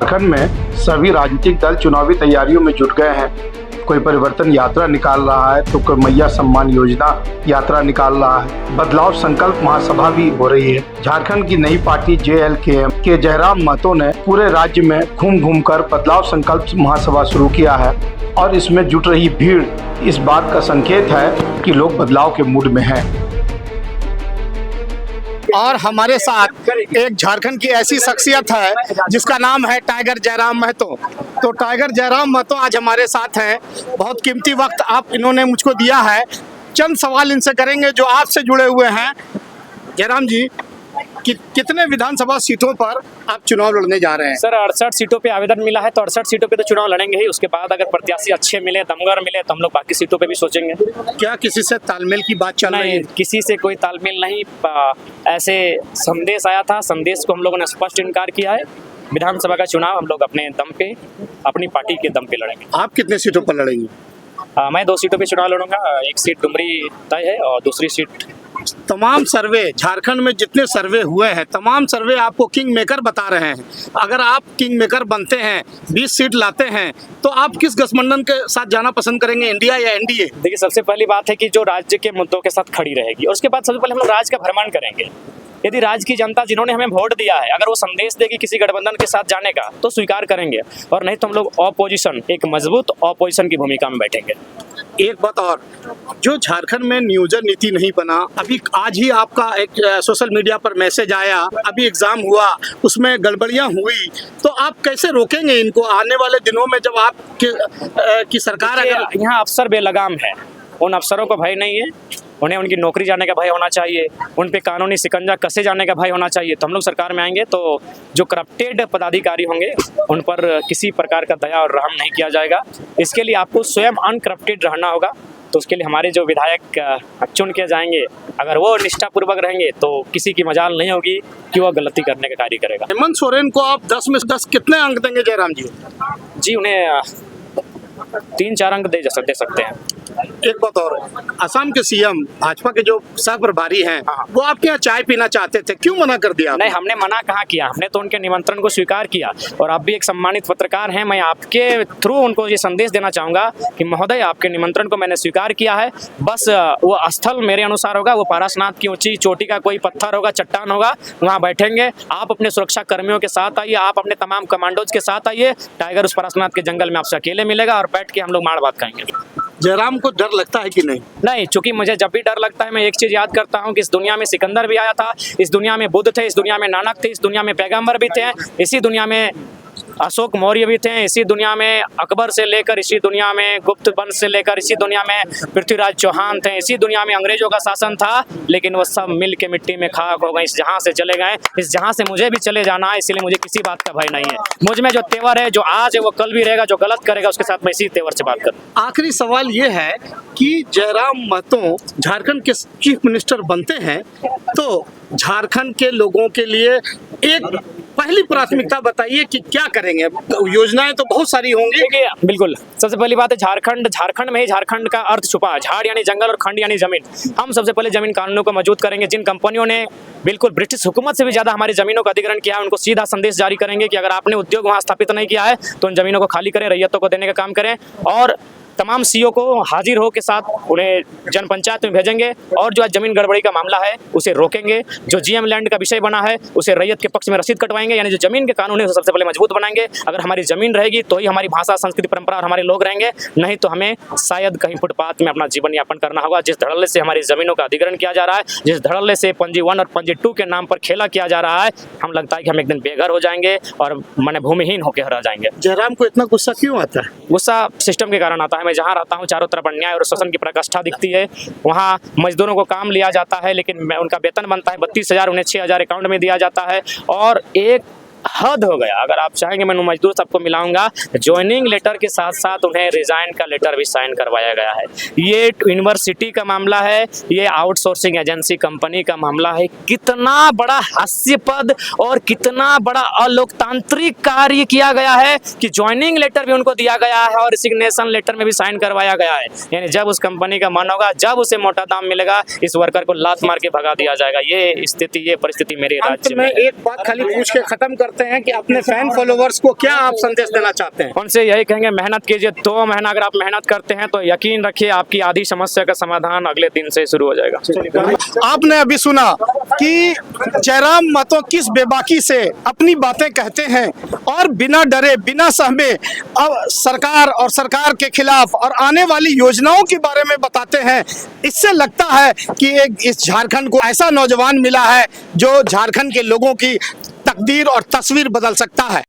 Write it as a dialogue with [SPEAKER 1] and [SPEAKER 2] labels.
[SPEAKER 1] झारखंड में सभी राजनीतिक दल चुनावी तैयारियों में जुट गए हैं। कोई परिवर्तन यात्रा निकाल रहा है तो कोई मैया सम्मान योजना यात्रा निकाल रहा है। बदलाव संकल्प महासभा भी हो रही है। झारखंड की नई पार्टी JLKM के जयराम महतो ने पूरे राज्य में घूम घूम कर बदलाव संकल्प महासभा शुरू किया है और इसमें जुट रही भीड़ इस बात का संकेत है कि लोग बदलाव के मूड में हैं।
[SPEAKER 2] और हमारे साथ एक झारखंड की ऐसी शख्सियत है जिसका नाम है टाइगर जयराम महतो। तो टाइगर जयराम महतो आज हमारे साथ हैं। बहुत कीमती वक्त आप इन्होंने मुझको दिया है। चंद सवाल इनसे करेंगे जो आपसे जुड़े हुए हैं। जयराम जी, कितने विधानसभा सीटों पर आप चुनाव लड़ने जा रहे हैं?
[SPEAKER 3] सर 68 सीटों पे आवेदन मिला है, तो 68 सीटों पे तो चुनाव लड़ेंगे ही। उसके बाद अगर प्रत्याशी अच्छे मिले, दमगर मिले, तो हम लोग बाकी सीटों पे भी सोचेंगे।
[SPEAKER 2] क्या किसी से तालमेल की बात चल रही है?
[SPEAKER 3] किसी से कोई तालमेल नहीं। ऐसे संदेश आया था, संदेश को हम लोगों ने स्पष्ट इनकार किया है। विधानसभा का चुनाव हम लोग अपने दम पे, अपनी पार्टी के दम पे लड़ेंगे।
[SPEAKER 2] आप कितने सीटों पर लड़ेंगे?
[SPEAKER 3] मैं 2 सीटों पे चुनाव लड़ूंगा। एक सीट डुमरी तय है और दूसरी सीट।
[SPEAKER 2] तमाम सर्वे झारखंड में जितने सर्वे हुए हैं, तमाम सर्वे आपको किंग मेकर बता रहे हैं। अगर आप किंग मेकर बनते हैं, 20 सीट लाते हैं, तो आप किस गठबंधन के साथ जाना पसंद करेंगे, इंडिया या NDA?
[SPEAKER 3] देखिए, सबसे पहली बात है कि जो राज्य के मुद्दों के साथ खड़ी रहेगी, और उसके बाद सबसे पहले हम लोग राज्य का भ्रमण करेंगे। यदि राज्य की जनता जिन्होंने हमें वोट दिया है, अगर वो संदेश देगी किसी गठबंधन के साथ जाने का, तो स्वीकार करेंगे, और नहीं तो हम लोग ऑपोजिशन, एक मजबूत ऑपोजिशन की भूमिका में बैठेंगे।
[SPEAKER 2] एक बात और, जो झारखंड में नियोजन नीति नहीं बना, अभी आज ही आपका एक सोशल मीडिया पर मैसेज आया, अभी एग्जाम हुआ, उसमें गड़बड़ियां हुई, तो आप कैसे रोकेंगे इनको आने वाले दिनों में जब आप की सरकार? अगर
[SPEAKER 3] यहाँ अफसर बेलगाम है, उन अफसरों को भय नहीं है। उन्हें उनकी नौकरी जाने का भय होना चाहिए, उन पे कानूनी शिकंजा कसे जाने का भय होना चाहिए। तो हम लोग सरकार में आएंगे तो जो करप्टेड पदाधिकारी होंगे उन पर किसी प्रकार का दया और रहम नहीं किया जाएगा। इसके लिए आपको स्वयं अनकरप्टेड रहना होगा। तो उसके लिए हमारे जो विधायक चुन के जाएंगे, अगर वो निष्ठापूर्वक रहेंगे तो किसी की मजाल नहीं होगी कि वह गलती करने का कार्य करेगा।
[SPEAKER 2] हेमंत सोरेन को आप 10 में 10 कितने अंक देंगे जयराम जी?
[SPEAKER 3] जी, उन्हें 3-4 अंक दे सकते हैं।
[SPEAKER 2] एक बात और, असम के CM भाजपा के जो सह प्रभारी हैं, वो आपके यहाँ चाय पीना चाहते थे, क्यों मना कर दिया?
[SPEAKER 3] नहीं, हमने मना कहाँ किया, हमने तो उनके निमंत्रण को स्वीकार किया। और आप भी एक सम्मानित पत्रकार हैं, मैं आपके थ्रू उनको ये संदेश देना चाहूँगा कि महोदय, आपके निमंत्रण को मैंने स्वीकार किया है। बस वो स्थल मेरे अनुसार होगा, वो पारसनाथ की ऊंची चोटी का कोई पत्थर होगा, चट्टान होगा, वहाँ बैठेंगे। आप अपने सुरक्षा कर्मियों के साथ आइए, आप अपने तमाम कमांडोज के साथ आइए। टाइगर उस पारसनाथ के जंगल में आपसे अकेले मिलेगा और बैठ के हम लोग मार बात खाएंगे।
[SPEAKER 2] जयराम को डर लगता है कि नहीं?
[SPEAKER 3] नहीं, चूंकि मुझे जब भी डर लगता है, मैं एक चीज याद करता हूँ कि इस दुनिया में सिकंदर भी आया था, इस दुनिया में बुद्ध थे, इस दुनिया में नानक थे, इस दुनिया में पैगंबर भी थे, इसी दुनिया में अशोक मौर्य भी थे, इसी दुनिया में अकबर से लेकर, इसी दुनिया में गुप्त वंश से लेकर, इसी दुनिया में पृथ्वीराज चौहान थे, इसी दुनिया में अंग्रेजों का शासन था, लेकिन वो सब मिल के मिट्टी में खाक हो गए, इस जहां से चले गए। इस जहां से मुझे भी चले जाना है, इसलिए मुझे किसी बात का भय नहीं है। मुझ में जो तेवर है, जो आज है, वो कल भी रहेगा। जो गलत करेगा उसके साथ मैं इसी तेवर से बात करूँ।
[SPEAKER 2] आखिरी सवाल ये है कि जयराम महतो झारखंड के चीफ मिनिस्टर बनते हैं तो झारखंड के लोगों के लिए एक पहली प्राथमिकता बताइए कि क्या करेंगे? योजनाएं तो बहुत सारी होंगी।
[SPEAKER 3] बिल्कुल, सबसे पहली बात है झारखंड में ही झारखंड का अर्थ छुपा है। झाड़ यानी जंगल और खंड यानी जमीन। हम सबसे पहले जमीन कानूनों को मजबूत करेंगे। जिन कंपनियों ने बिल्कुल ब्रिटिश हुकूमत से भी ज्यादा हमारी जमीनों का अधिग्रहण किया है, उनको सीधा संदेश जारी करेंगे कि अगर आपने उद्योग वहां स्थापित नहीं किया है तो उन जमीनों को खाली करें, रैयतों को देने का काम करें। और तमाम CO को हाजिर हो के साथ उन्हें जनपंचायत में भेजेंगे और जो आज जमीन गड़बड़ी का मामला है उसे रोकेंगे। जो GM लैंड का विषय बना है उसे रैयत के पक्ष में रसीद कटवाएंगे, यानी जो जमीन के कानून है उसे सबसे पहले मजबूत बनाएंगे। अगर हमारी जमीन रहेगी तो ही हमारी भाषा, संस्कृति, परंपरा और हमारे लोग रहेंगे, नहीं तो हमें शायद कहीं फुटपाथ में अपना जीवन यापन करना होगा। जिस धड़ल्ले से हमारी जमीनों का अधिग्रहण किया जा रहा है, जिस धड़ल्ले से पंजी 1 और पंजी 2 के नाम पर खेला किया जा रहा है, हम लगता है कि हम एक दिन बेघर हो जाएंगे और माने भूमिहीन होकर रह जाएंगे।
[SPEAKER 2] जयराम को इतना गुस्सा क्यों आता है?
[SPEAKER 3] गुस्सा सिस्टम के कारण आता है। मैं जहाँ रहता हूँ चारों तरफ अन्याय और शोषण की प्रकाष्ठा दिखती है। वहाँ मजदूरों को काम लिया जाता है, लेकिन उनका वेतन बनता है 32,000, उन्हें 6,000 अकाउंट में दिया जाता है। और एक हद हो गया। अगर आप चाहेंगे मैं मजदूर सबको मिलाऊंगा। ज्वाइनिंग लेटर के साथ साथ उन्हें रिजाइन का लेटर भी साइन करवाया गया है। ये यूनिवर्सिटी का मामला है, ये आउटसोर्सिंग एजेंसी कंपनी का मामला है। कितना बड़ा हास्यास्पद और कितना बड़ा अलोकतांत्रिक कार्य किया गया है कि ज्वाइनिंग लेटर भी उनको दिया गया है और रिजिग्नेशन लेटर में भी साइन करवाया गया है। यानी जब उस कंपनी का मन होगा, जब उसे मोटा दाम मिलेगा, इस वर्कर को लात मार के भगा दिया जाएगा। ये स्थिति, ये परिस्थिति मेरे राज्य में।
[SPEAKER 2] एक बात खाली पूछ के खत्म कर करते हैं कि अपने फैन फॉलोवर्स को क्या आप संदेश देना चाहते हैं?
[SPEAKER 3] उनसे यही कहेंगे मेहनत कीजिए, 2 महीना अगर आप मेहनत करते हैं तो यकीन रखिए आपकी आधी समस्या का समाधान अगले दिन से शुरू हो जाएगा।
[SPEAKER 2] आपने अभी सुना कि जयराम महतो किस बेबाकी से अपनी बातें कहते हैं और बिना डरे बिना सहमे अब सरकार और सरकार के खिलाफ और आने वाली योजनाओं के बारे में बताते हैं। इससे लगता है कि एक इस झारखंड को ऐसा नौजवान मिला है जो झारखंड के लोगों की तकदीर और तस्वीर बदल सकता है।